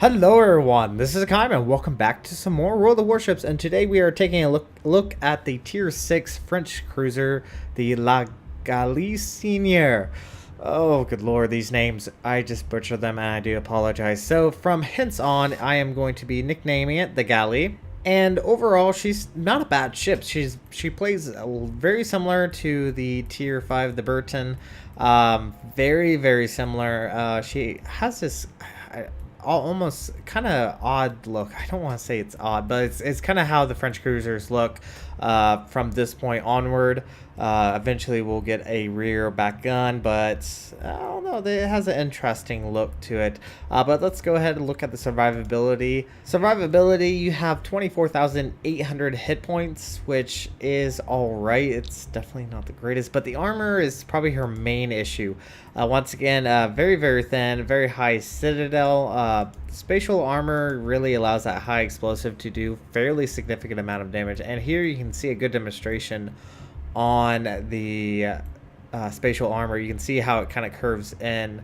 Hello everyone, this is Hakaym and welcome back to some more World of Warships, and today we are taking a look at the Tier 6 French cruiser, the La Galissonnière. Oh, good lord, these names, I just butchered them and I do apologize. So from hence on, I am going to be nicknaming it the Galley. And overall, she's not a bad ship. She plays very similar to the Tier 5, the Burton. Very similar. She has this almost kind of odd look. I don't want to say it's odd, but it's kind of how the French cruisers look from this point onward. Eventually we'll get a rear back gun, but I don't know, it has an interesting look to it. But let's go ahead and look at the survivability. Survivability, you have 24,800 hit points, which is alright. It's definitely not the greatest, but the armor is probably her main issue. Once again, very thin, very high citadel. Spatial armor really allows that high explosive to do fairly significant amount of damage, and here you can see a good demonstration on the spatial armor. You can see how it kind of curves in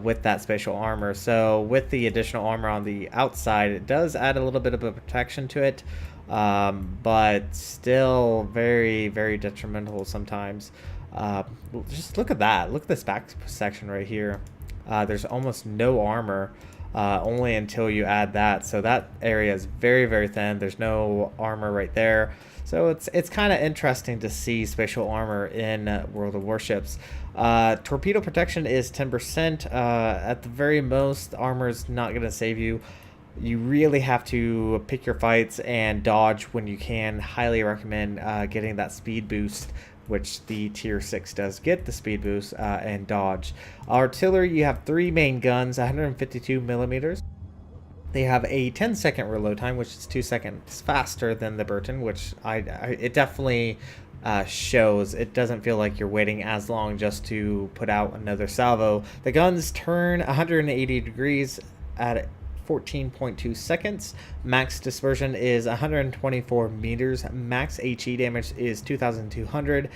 with that spatial armor. So with the additional armor on the outside, it does add a little bit of a protection to it, but still very detrimental sometimes. Just look at that. Look at this back section right here. There's almost no armor, only until you add that. So that area is very thin. There's no armor right there. So it's kind of interesting to see spatial armor in World of Warships. Torpedo protection is 10%. At the very most, armor is not going to save you. You really have to pick your fights and dodge when you can. Highly recommend getting that speed boost, which the Tier 6 does get the speed boost, and dodge. Artillery, you have 3 main guns, 152 millimeters. They have a 10-second reload time, which is 2 seconds faster than the Burton, which it definitely shows. It doesn't feel like you're waiting as long just to put out another salvo. The guns turn 180 degrees at 14.2 seconds. Max dispersion is 124 meters. Max HE damage is 2,200.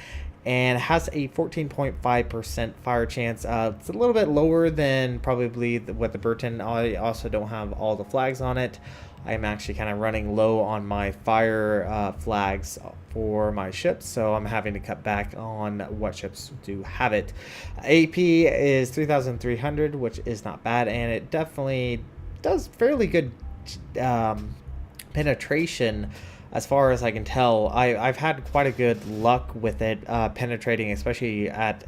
And has a 14.5% fire chance. It's a little bit lower than probably what the Burton. I also don't have all the flags on it. I'm actually kind of running low on my fire flags for my ships, so I'm having to cut back on what ships do have it. AP is 3,300, which is not bad, and it definitely does fairly good penetration. As far as I can tell, I've had quite a good luck with it penetrating, especially at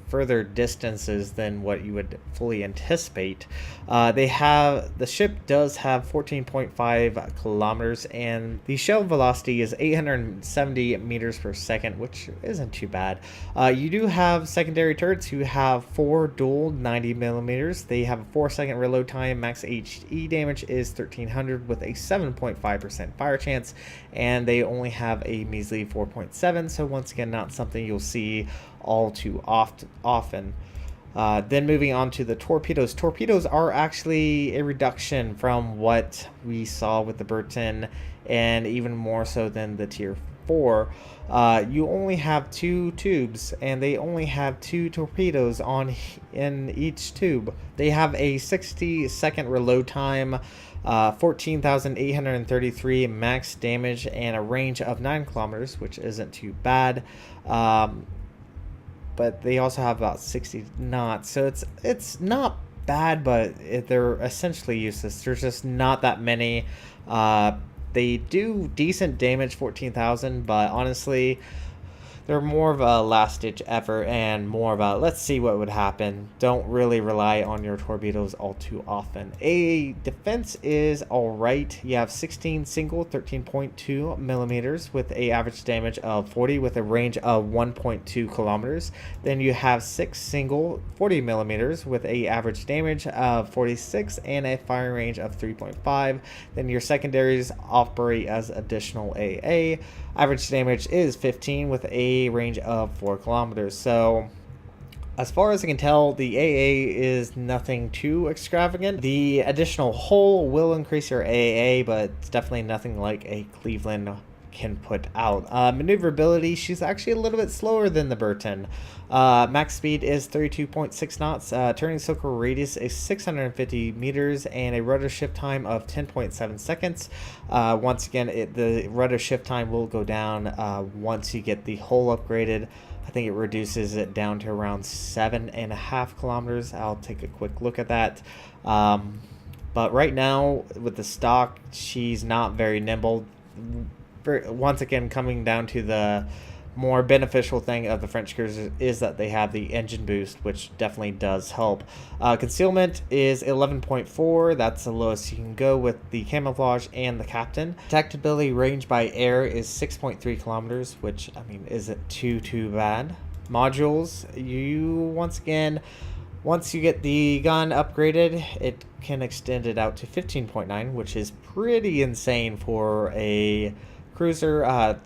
further distances than what you would fully anticipate. The ship does have 14.5 kilometers, and the shell velocity is 870 meters per second, which isn't too bad. You do have secondary turrets who have 4 dual 90 millimeters. They have a 4-second reload time. Max HE damage is 1,300 with a 7.5% fire chance, and they only have a measly 4.7. So once again, not something you'll see all too often. Then moving on to the torpedoes. Torpedoes are actually a reduction from what we saw with the Burton, and even more so than the Tier 4. You only have 2 tubes, and they only have 2 torpedoes in each tube. They have a 60-second reload time, 14,833 max damage, and a range of 9 kilometers, which isn't too bad. But they also have about 60 knots, so it's not bad, but they're essentially useless. There's just not that many. They do decent damage, 14,000, but honestly, they're more of a last-ditch effort and more of a let's see what would happen. Don't really rely on your torpedoes all too often. A defense is alright. You have 16 single 13.2 millimeters with a average damage of 40 with a range of 1.2 kilometers. Then you have 6 single 40 millimeters with a average damage of 46 and a fire range of 3.5. Then your secondaries operate as additional AA. Average damage is 15 with a range of 4 kilometers. So as far as I can tell, the AA is nothing too extravagant. The additional hull will increase your AA, but it's definitely nothing like a Cleveland can put out. Maneuverability, she's actually a little bit slower than the Burton. Max speed is 32.6 knots, turning circle radius is 650 meters, and a rudder shift time of 10.7 seconds. Once again, the rudder shift time will go down once you get the hull upgraded. I think it reduces it down to around 7.5 kilometers. I'll take a quick look at that. But right now, with the stock, she's not very nimble. Once again, coming down to the more beneficial thing of the French cruisers is that they have the engine boost, which definitely does help. Concealment is 11.4. That's the lowest you can go with the camouflage and the captain. Detectability range by air is 6.3 kilometers, which, I mean, isn't too bad. Modules, once you get the gun upgraded, it can extend it out to 15.9, which is pretty insane for a cruiser. I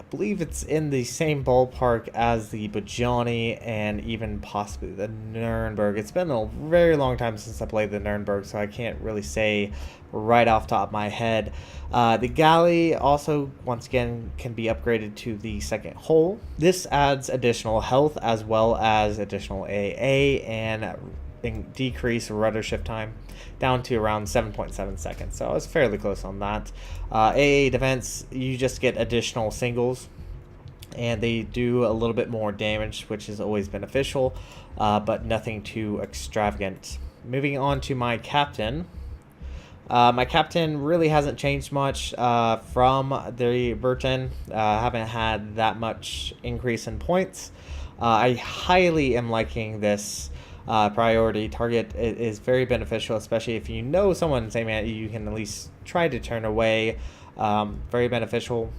believe it's in the same ballpark as the Bajani and even possibly the Nuremberg. It's been a very long time since I played the Nuremberg, so I can't really say right off the top of my head. The galley also, once again, can be upgraded to the second hull. This adds additional health as well as additional AA and decrease rudder shift time down to around 7.7 seconds. So I was fairly close on that. AA defense, you just get additional singles, and they do a little bit more damage, which is always beneficial, but nothing too extravagant. Moving on to my captain. My captain really hasn't changed much from the Burton. Haven't had that much increase in points. I highly am liking this priority target. It is very beneficial, especially if you know someone's aiming at you. You can at least try to turn away. Very beneficial.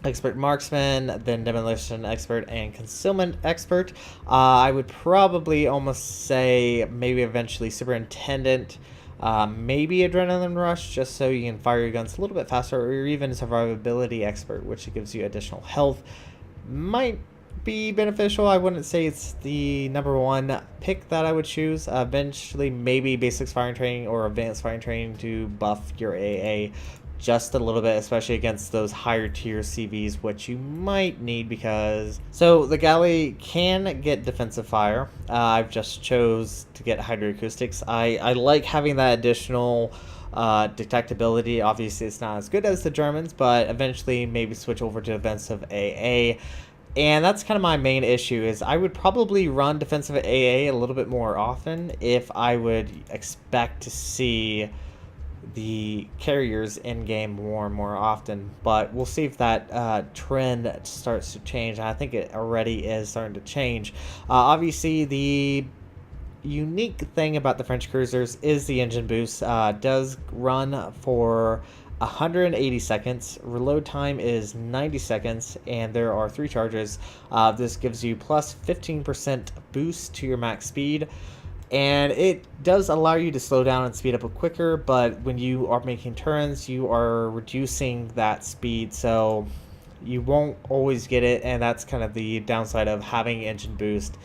Expert marksman, then demolition expert and concealment expert. I would probably almost say maybe eventually superintendent. Maybe adrenaline rush, just so you can fire your guns a little bit faster, or even survivability expert, which gives you additional health. Might be beneficial. I wouldn't say it's the number one pick that I would choose. Eventually, maybe basics firing training or advanced firing training to buff your AA just a little bit, especially against those higher tier CVs, which you might need because... So the galley can get defensive fire. I've just chose to get hydroacoustics. I like having that additional detectability. Obviously, it's not as good as the Germans, but eventually maybe switch over to defensive AA. And that's kind of my main issue, is I would probably run defensive AA a little bit more often if I would expect to see the carriers in game more and more often. But we'll see if that trend starts to change. I think it already is starting to change. Obviously, the unique thing about the French cruisers is the engine boost. Does run for 180 seconds. Reload time is 90 seconds, and there are 3 charges. This gives you plus 15% boost to your max speed, and it does allow you to slow down and speed up quicker, but when you are making turns, you are reducing that speed, so you won't always get it. And that's kind of the downside of having engine boost,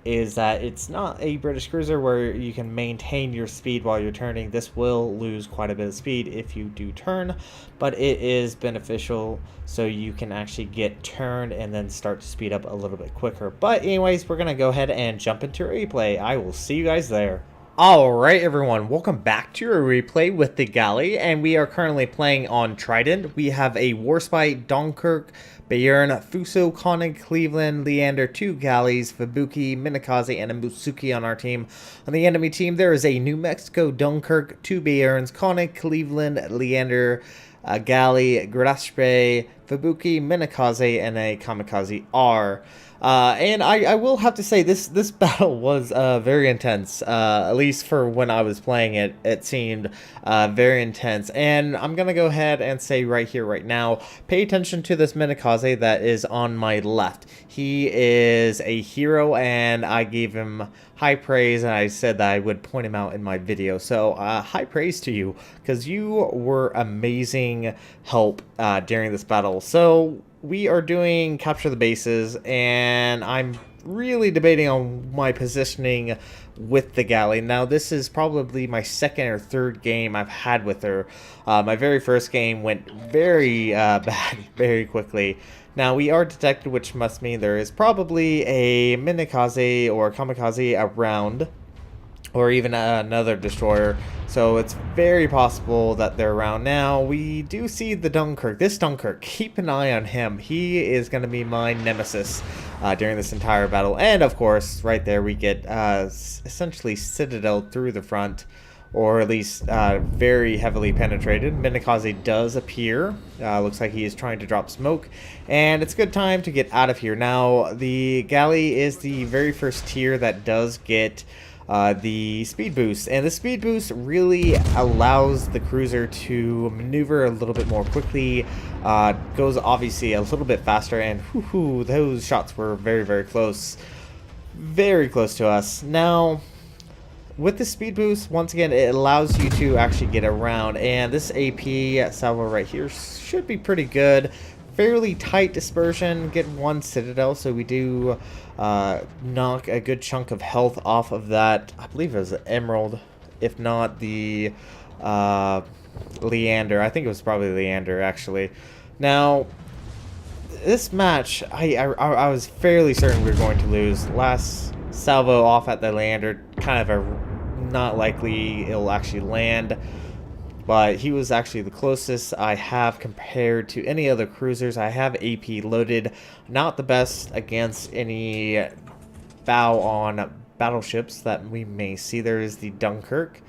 is that it's not a British cruiser where you can maintain your speed while you're turning. This will lose quite a bit of speed if you do turn, but it is beneficial so you can actually get turned and then start to speed up a little bit quicker. But anyways, we're gonna go ahead and jump into a replay. I will see you guys there. Alright everyone, welcome back to a replay with the galley, and we are currently playing on Trident. We have a Warspite, Dunkirk, Bayern, Fuso, Koenig, Cleveland, Leander, 2 galleys, Fubuki, Minakaze, and a Mutsuki on our team. On the enemy team, there is a New Mexico, Dunkirk, 2 Bayerns, Koenig, Cleveland, Leander, a galley, Graspe, Fubuki, Minakaze, and a Kamikaze R. And I will have to say, this battle was very intense, at least for when I was playing it. It seemed very intense, and I'm gonna go ahead and say right here, right now, pay attention to this Minakaze that is on my left. He is a hero, and I gave him high praise, and I said that I would point him out in my video. So high praise to you, because you were amazing help during this battle. So we are doing capture the bases, and I'm really debating on my positioning with the galley. Now, this is probably my second or third game I've had with her. My very first game went very bad very quickly. Now, we are detected, which must mean there is probably a Minikaze or Kamikaze around, or even another destroyer, so it's very possible that they're around. Now, we do see the Dunkirk. This Dunkirk, keep an eye on him. He is going to be my nemesis during this entire battle. And, of course, right there we get essentially Citadel through the front, or at least very heavily penetrated. Minikaze does appear. Looks like he is trying to drop smoke, and it's a good time to get out of here. Now, the galley is the very first tier that does get the speed boost, and the speed boost really allows the cruiser to maneuver a little bit more quickly, goes obviously a little bit faster, and whoo, those shots were very close to us. Now, with the speed boost, once again, it allows you to actually get around, and this AP salvo right here should be pretty good. Fairly tight dispersion, get one Citadel, so we do knock a good chunk of health off of that. I believe it was an Emerald, if not the Leander. I think it was probably Leander, actually. Now, this match, I was fairly certain we were going to lose. Last salvo off at the Leander, kind of a not likely it'll actually land, but he was actually the closest I have compared to any other cruisers. I have AP loaded, not the best against any bow on battleships that we may see. There is the Dunkirk.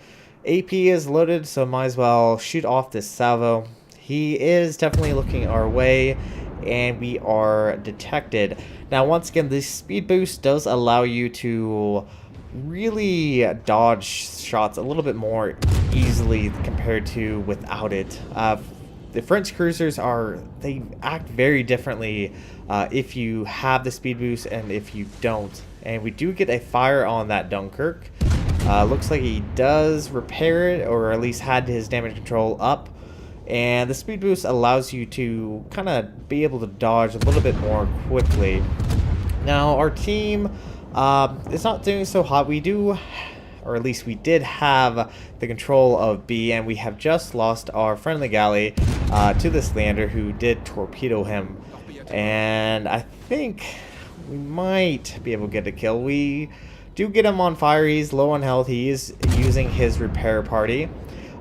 AP is loaded, so might as well shoot off this salvo. He is definitely looking our way, and we are detected. Now, once again, this speed boost does allow you to really dodge shots a little bit more easily compared to without it. The French cruisers they act very differently if you have the speed boost and if you don't. And we do get a fire on that Dunkirk. Looks like he does repair it, or at least had his damage control up. And the speed boost allows you to kind of be able to dodge a little bit more quickly. Now, our team is not doing so hot. We do, or at least we did have the control of B, and we have just lost our friendly galley to this Leander, who did torpedo him. And I think we might be able to get a kill. We do get him on fire. He's low on health. He is using his repair party.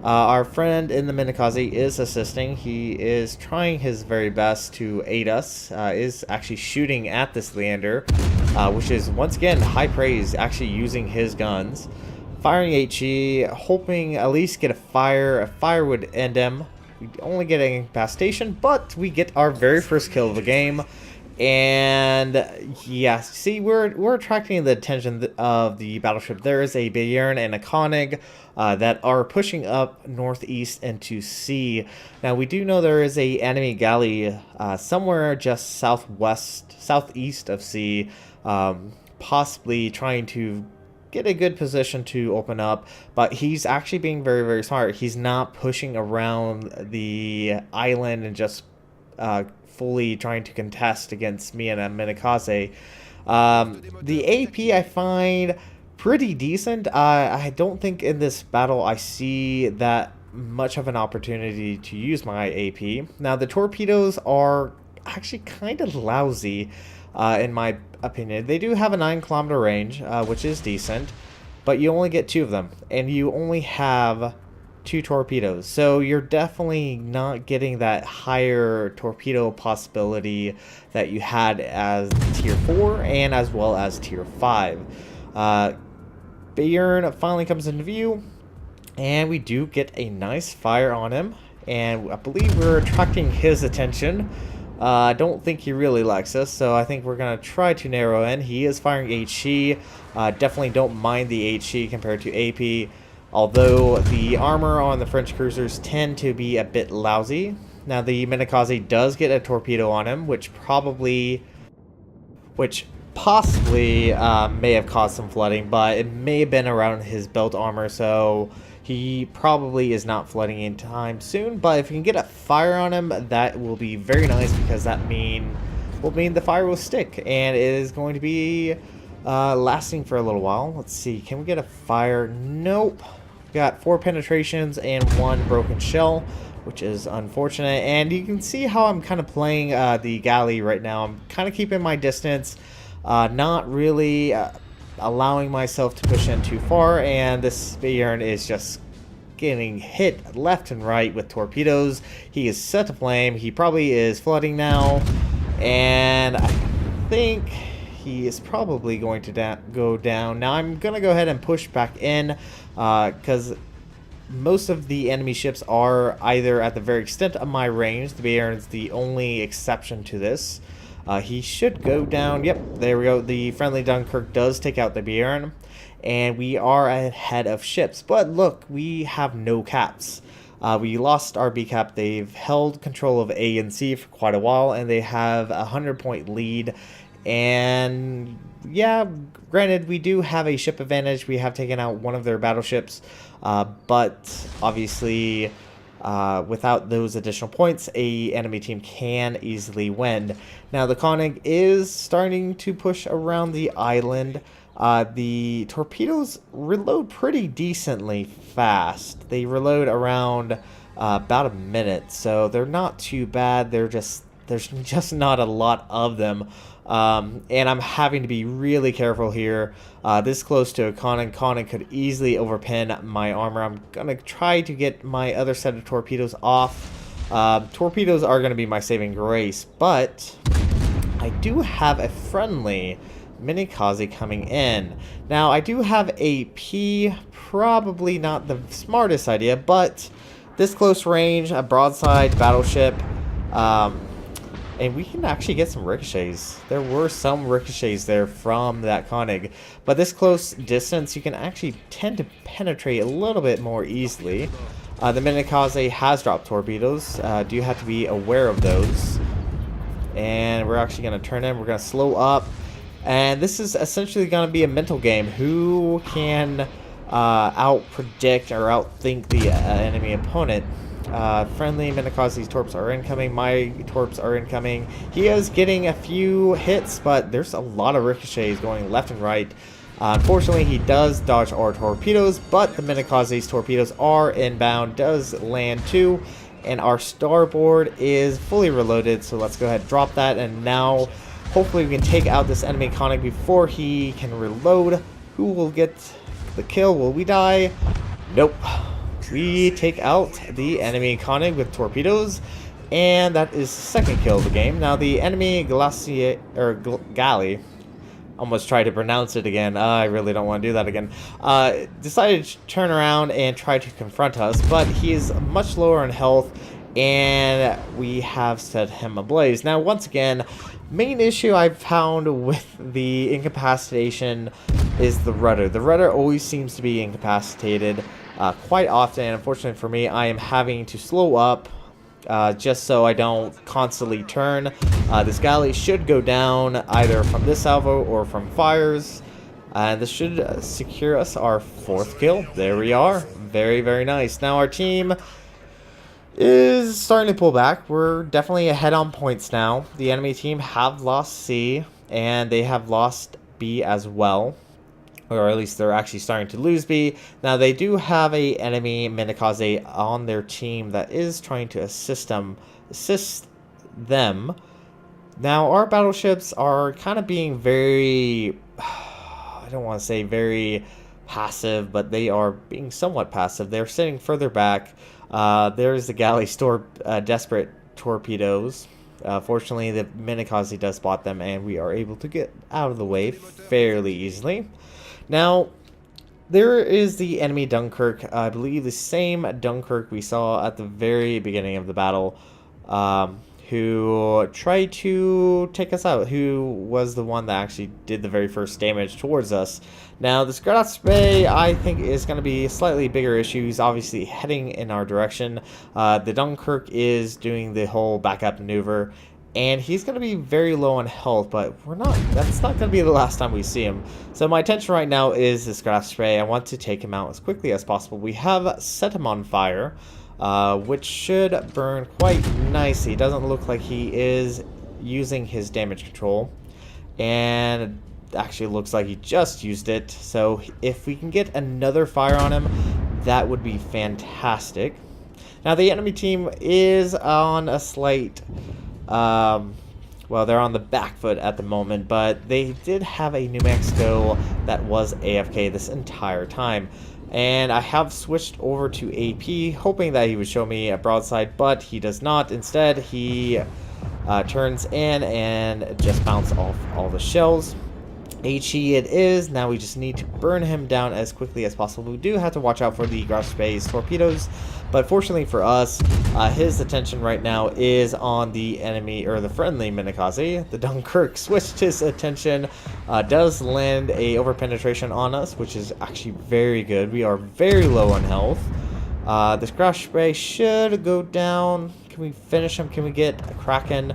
Our friend in the Minikaze is assisting. He is trying his very best to aid us. Is actually shooting at this Leander, which is once again high praise, actually using his guns. Firing HE, hoping at least get a fire. A fire would end him. We only get a incapacitated, but we get our very first kill of the game. And yeah, see, we're attracting the attention of the battleship. There is a Bayern and a Koenig that are pushing up northeast into sea. Now, we do know there is a enemy galley somewhere just southeast of sea, possibly trying to get a good position to open up, but he's actually being very smart. He's not pushing around the island and just fully trying to contest against me and a Minikaze. The AP I find pretty decent. I don't think in this battle I see that much of an opportunity to use my AP. Now, the torpedoes are actually kind of lousy in my opinion. They do have a 9-kilometer range, which is decent, but you only get 2 of them, and you only have 2 torpedoes, so you're definitely not getting that higher torpedo possibility that you had as tier 4 and as well as tier 5. Bayern finally comes into view, and we do get a nice fire on him, and I believe we're attracting his attention. I don't think he really likes us, so I think we're going to try to narrow in. He is firing HE. Definitely don't mind the HE compared to AP, although the armor on the French cruisers tend to be a bit lousy. Now, the Minikaze does get a torpedo on him, which possibly may have caused some flooding, but it may have been around his belt armor, so he probably is not flooding in time soon. But if you can get a fire on him, that will be very nice, because that means will mean the fire will stick, and it is going to be lasting for a little while. Let's see, can we get a fire? Nope. We got 4 penetrations and 1 broken shell, which is unfortunate. And you can see how I'm kind of playing the galley right now. I'm kind of keeping my distance, not really allowing myself to push in too far, and this Spearn is just getting hit left and right with torpedoes. He is set aflame. He probably is flooding now, and I think he is probably going to go down. Now I'm going to go ahead and push back in because most of the enemy ships are either at the very extent of my range. The Bayern is the only exception to this. He should go down. Yep, there we go. The friendly Dunkirk does take out the Bayern, and we are ahead of ships. But look, we have no caps. We lost our B cap. They've held control of A and C for quite a while, and they have a 100-point lead. And yeah, granted, we do have a ship advantage. We have taken out one of their battleships, but obviously without those additional points, a enemy team can easily win. Now the Koenig is starting to push around the island. The torpedoes reload pretty decently fast. They reload around about a minute, so they're not too bad. There's just not a lot of them. And I'm having to be really careful here. This close to a Koenig could easily overpin my armor. I'm gonna try to get my other set of torpedoes off. Torpedoes are gonna be my saving grace, but I do have a friendly Minikaze coming in. Now I do have a P, probably not the smartest idea, but this close range, a broadside battleship, and we can actually get some ricochets. There were some ricochets there from that Koenig, but this close distance you can actually tend to penetrate a little bit more easily. The Minikaze has dropped torpedoes. Do have to be aware of those. And we're actually going to turn in. We're going to slow up. And this is essentially going to be a mental game. Who can out-predict or outthink the enemy opponent? Friendly Minikaze's torps are incoming. My torps are incoming. He is getting a few hits, but there's a lot of ricochets going left and right. Unfortunately, he does dodge our torpedoes, but the Minikaze's torpedoes are inbound, does land too, and our starboard is fully reloaded, so let's go ahead and drop that, and now hopefully we can take out this enemy Koenig before he can reload. Who will get the kill? Will we die? Nope. We take out the enemy Koenig with torpedoes, and that is the second kill of the game. Now the enemy Galissonnière, or Galley, almost tried to pronounce it again. I really don't want to do that again. Decided to turn around and try to confront us, but he is much lower in health, and we have set him ablaze. Now once again, main issue I've found with the incapacitation is the rudder. The rudder always seems to be incapacitated quite often, and unfortunately for me, I am having to slow up just so I don't constantly turn. This galley should go down either from this salvo or from fires, and this should secure us our 4th kill. There we are. Very, very nice. Now our team is starting to pull back. We're definitely ahead on points now. The enemy team have lost C, and they have lost B as well. Or at least they're actually starting to lose B. Now they do have a enemy Minikaze on their team that is trying to assist them. Now our battleships are kind of being very, I don't want to say very passive, but they are being somewhat passive. They're sitting further back. There's the galley store desperate torpedoes. Fortunately, the Minikaze does spot them, and we are able to get out of the way fairly easily. Now, there is the enemy Dunkirk. I believe the same Dunkirk we saw at the very beginning of the battle, who tried to take us out, who was the one that actually did the very first damage towards us. Now, this Gratz-Spey, I think, is going to be a slightly bigger issue. He's obviously heading in our direction. The Dunkirk is doing the whole backup maneuver, and he's going to be very low on health, but that's not going to be the last time we see him. So my attention right now is this Gratz-Spey. I want to take him out as quickly as possible. We have set him on fire, which should burn quite nicely. Doesn't look like he is using his damage control, and actually looks like he just used it. So if we can get another fire on him, that would be fantastic. Now the enemy team is on a slight, well, they're on the back foot at the moment, but they did have a New Mexico that was AFK this entire time. And I have switched over to AP, hoping that he would show me a broadside, but he does not. Instead, he turns in and just bounces off all the shells. HE it is. Now we just need to burn him down as quickly as possible. We do have to watch out for the Warships torpedoes, but fortunately for us, his attention right now is on the enemy, or the friendly Minakaze. The Dunkirk switched his attention, does land a overpenetration on us, which is actually very good. We are very low on health. This crash spray should go down. Can we finish him? Can we get a Kraken?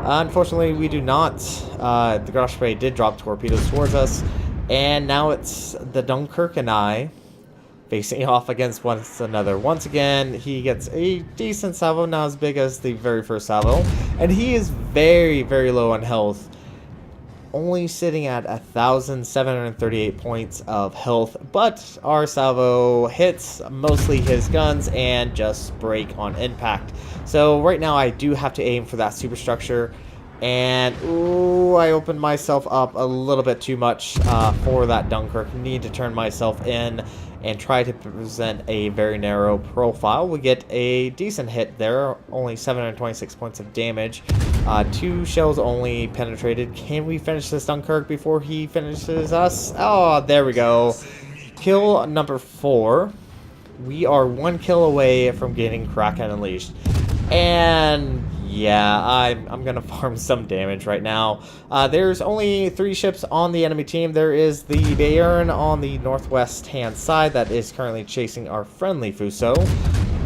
Unfortunately, we do not. The crash spray did drop torpedoes towards us, and now it's the Dunkirk and I facing off against one another. Once again, he gets a decent salvo, not as big as the very first salvo, and he is very, very low on health. Only sitting at 1,738 points of health, but our salvo hits mostly his guns and just break on impact. So right now I do have to aim for that superstructure, and ooh, I opened myself up a little bit too much for that Dunkirk. Need to turn myself in and try to present a very narrow profile. We get a decent hit there, only 726 points of damage. 2 shells only penetrated. Can we finish this Dunkirk before he finishes us? Oh, there we go. Kill number 4. We are 1 kill away from getting Kraken Unleashed. And yeah, I'm gonna farm some damage right now. There's only 3 ships on the enemy team. There is the Bayern on the northwest hand side that is currently chasing our friendly Fuso.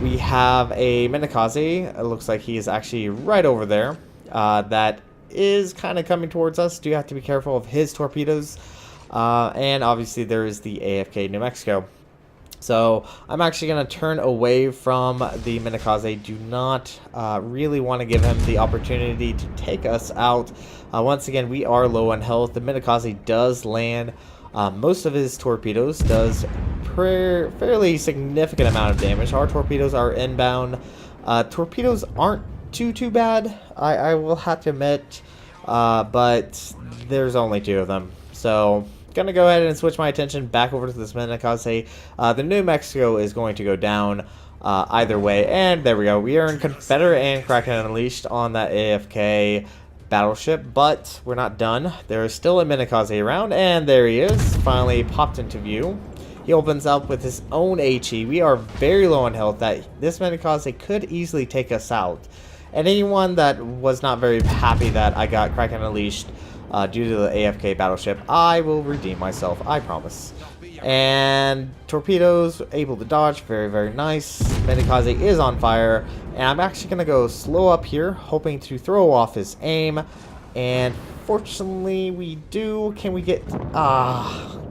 We have a Minakaze. It looks like he is actually right over there. That is kind of coming towards us. Do have to be careful of his torpedoes. And obviously there is the AFK New Mexico. So I'm actually going to turn away from the Minakaze. Do not really want to give him the opportunity to take us out. Once again, we are low on health. The Minakaze does land most of his torpedoes, does fairly significant amount of damage. Our torpedoes are inbound. Torpedoes aren't too bad, I will have to admit, but there's only 2 of them. So gonna go ahead and switch my attention back over to this Minakaze. The New Mexico is going to go down either way, and there we go. We are in Confederate and Kraken Unleashed on that AFK battleship, but we're not done. There is still a Minakaze around, and there he is, finally popped into view. He opens up with his own HE. We are very low on health. That this Minakaze could easily take us out. And anyone that was not very happy that I got Kraken Unleashed due to the AFK battleship, I will redeem myself, I promise. And torpedoes able to dodge, very, very nice. Minakaze is on fire, and I'm actually going to go slow up here, hoping to throw off his aim. And fortunately we do. Can we get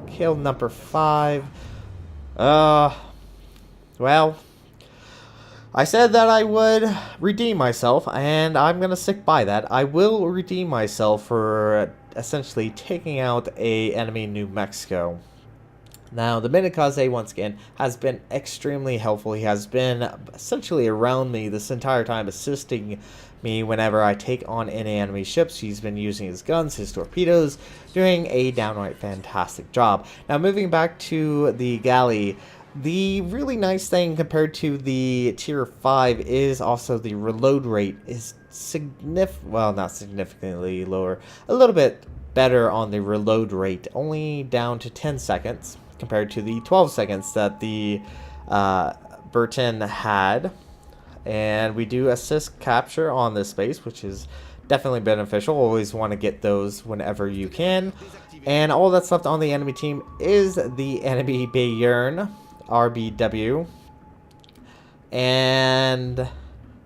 kill number 5? Well, I said that I would redeem myself, and I'm going to stick by that. I will redeem myself for essentially taking out a enemy New Mexico. Now, the Minakaze, once again, has been extremely helpful. He has been essentially around me this entire time, assisting me whenever I take on any enemy ships. He's been using his guns, his torpedoes, doing a downright fantastic job. Now, moving back to the galley, the really nice thing compared to the tier 5 is also the reload rate is well, not significantly lower, a little bit better on the reload rate, only down to 10 seconds compared to the 12 seconds that the Burton had. And we do assist capture on this space, which is definitely beneficial. Always want to get those whenever you can. And all that's left on the enemy team is the enemy Bayern RBW, and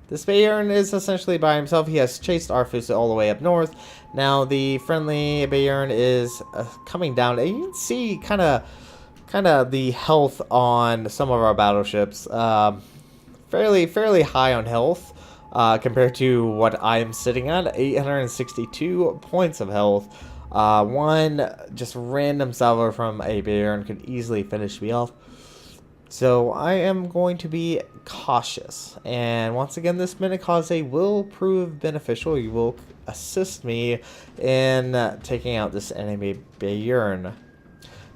this Bayern is essentially by himself. He has chased our Fuso all the way up north. Now the friendly Bayern is coming down, and you can see kind of the health on some of our battleships. Fairly high on health. compared to what I am sitting at, 862 points of health. One just random salvo from a Bayern could easily finish me off. So I am going to be cautious. And once again, this Minikaze will prove beneficial. He will assist me in taking out this enemy Bayern.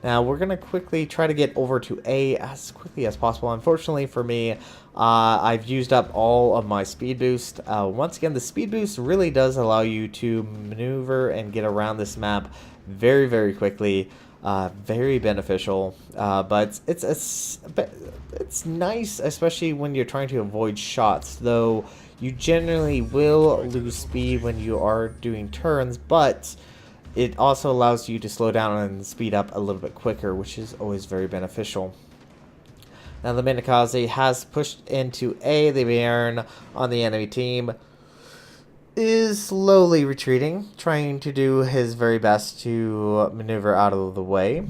Now we're going to quickly try to get over to A as quickly as possible. Unfortunately for me, I've used up all of my speed boost. Once again, the speed boost really does allow you to maneuver and get around this map very, very quickly. Very beneficial, but it's nice, especially when you're trying to avoid shots, though you generally will lose speed when you are doing turns, but it also allows you to slow down and speed up a little bit quicker, which is always very beneficial. Now the Minikaze has pushed into A. The Bayern on the enemy team is slowly retreating, trying to do his very best to maneuver out of the way.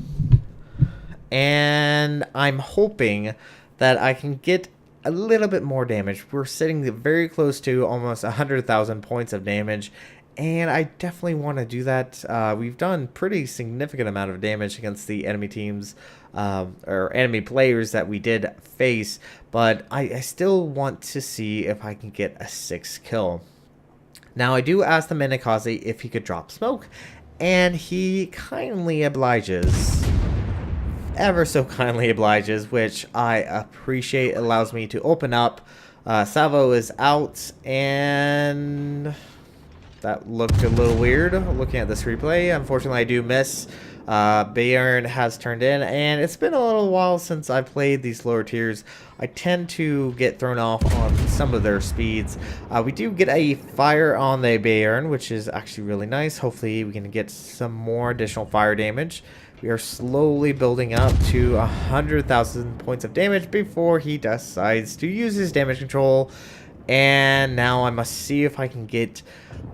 And I'm hoping that I can get a little bit more damage. We're sitting very close to almost 100,000 points of damage, and I definitely want to do that. We've done pretty significant amount of damage against the enemy teams, or enemy players that we did face, but I still want to see if I can get a 6th kill. Now, I do ask the Minikaze if he could drop smoke, and he kindly obliges. Ever so kindly obliges, which I appreciate. It allows me to open up. Salvo is out, and that looked a little weird looking at this replay. Unfortunately, I do miss. Bayern has turned in, and it's been a little while since I played these lower tiers. I tend to get thrown off on some of their speeds. We do get a fire on the Bayern, which is actually really nice. Hopefully we can get some more additional fire damage. We are slowly building up to 100,000 points of damage before he decides to use his damage control. And now I must see if I can get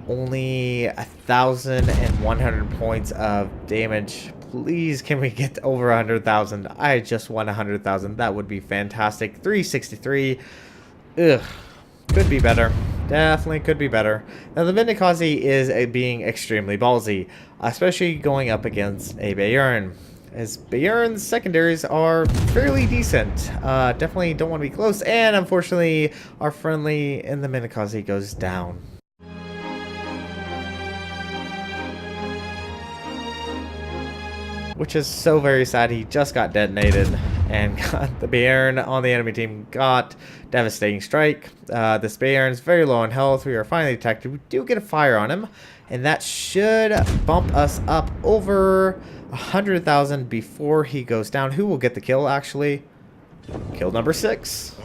only 1,100 points of damage. Please, can we get over 100,000? I just want 100,000. That would be fantastic. 363. Ugh. Could be better. Definitely could be better. Now, the Minikaze is being extremely ballsy, especially going up against a Bayern, as Bayern's secondaries are fairly decent. Definitely don't want to be close, and unfortunately, our friendly in the Minikaze goes down. Which is so very sad. He just got detonated, and the Bayern on the enemy team got devastating strike. This Bayern's very low on health. We are finally detected. We do get a fire on him, and that should bump us up over 100,000 before he goes down. Who will get the kill, actually? Kill number 6.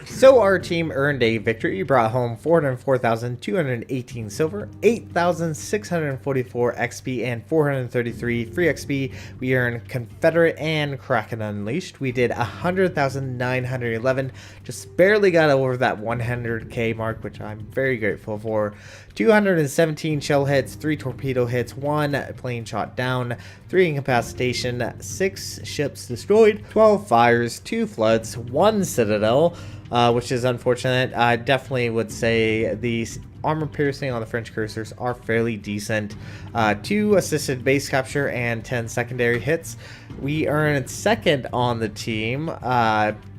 So our team earned a victory. We brought home 404,218 silver, 8,644 XP, and 433 free XP. We earned Confederate and Kraken Unleashed. We did 100,911, just barely got over that 100k mark, which I'm very grateful for. 217 shell hits, 3 torpedo hits, 1 plane shot down, 3 incapacitation, 6 ships destroyed, 12 fires, 2 floods, 1 citadel, which is unfortunate. I definitely would say these armor piercing on the French cruisers are fairly decent. 2 assisted base capture and 10 secondary hits. We earned 2nd on the team,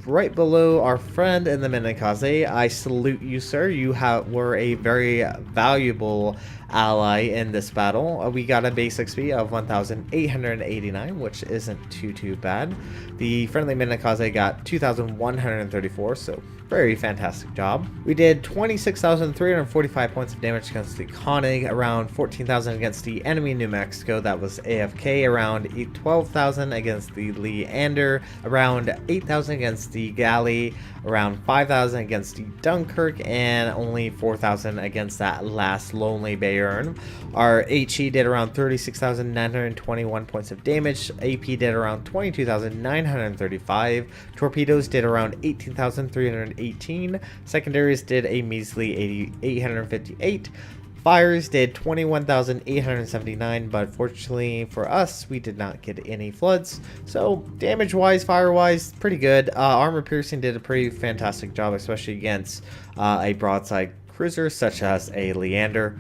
right below our friend in the Minikaze. I salute you, sir. You were a very valuable ally in this battle. We got a base XP of 1,889, which isn't too bad. The friendly Minikaze got 2,134, so very fantastic job. We did 26,345 points of damage against the Koenig, around 14,000 against the enemy New Mexico that was AFK, around 12,000 against the Leander, around 8,000 against the Galley, around 5,000 against the Dunkirk, and only 4,000 against that last lonely Bayern. Our HE did around 36,921 points of damage, AP did around 22,935, torpedoes did around 18,318, secondaries did a measly 858, Fires did 21,879, but fortunately for us, we did not get any floods. So damage-wise, fire-wise, pretty good. Armor piercing did a pretty fantastic job, especially against a broadside cruiser such as a Leander.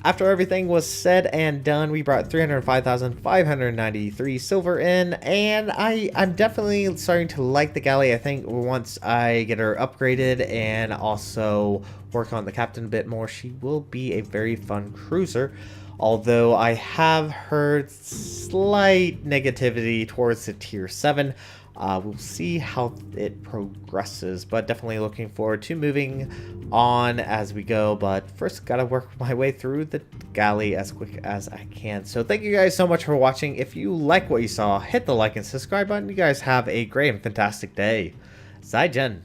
After everything was said and done, we brought 305,593 silver in, and I'm definitely starting to like the galley. I think once I get her upgraded and also work on the captain a bit more, she will be a very fun cruiser. Although I have heard slight negativity towards the tier 7. We'll see how it progresses, but definitely looking forward to moving on as we go. But first, gotta work my way through the galley as quick as I can. So thank you guys so much for watching. If you like what you saw, hit the like and subscribe button. You guys have a great and fantastic day. Zaijian.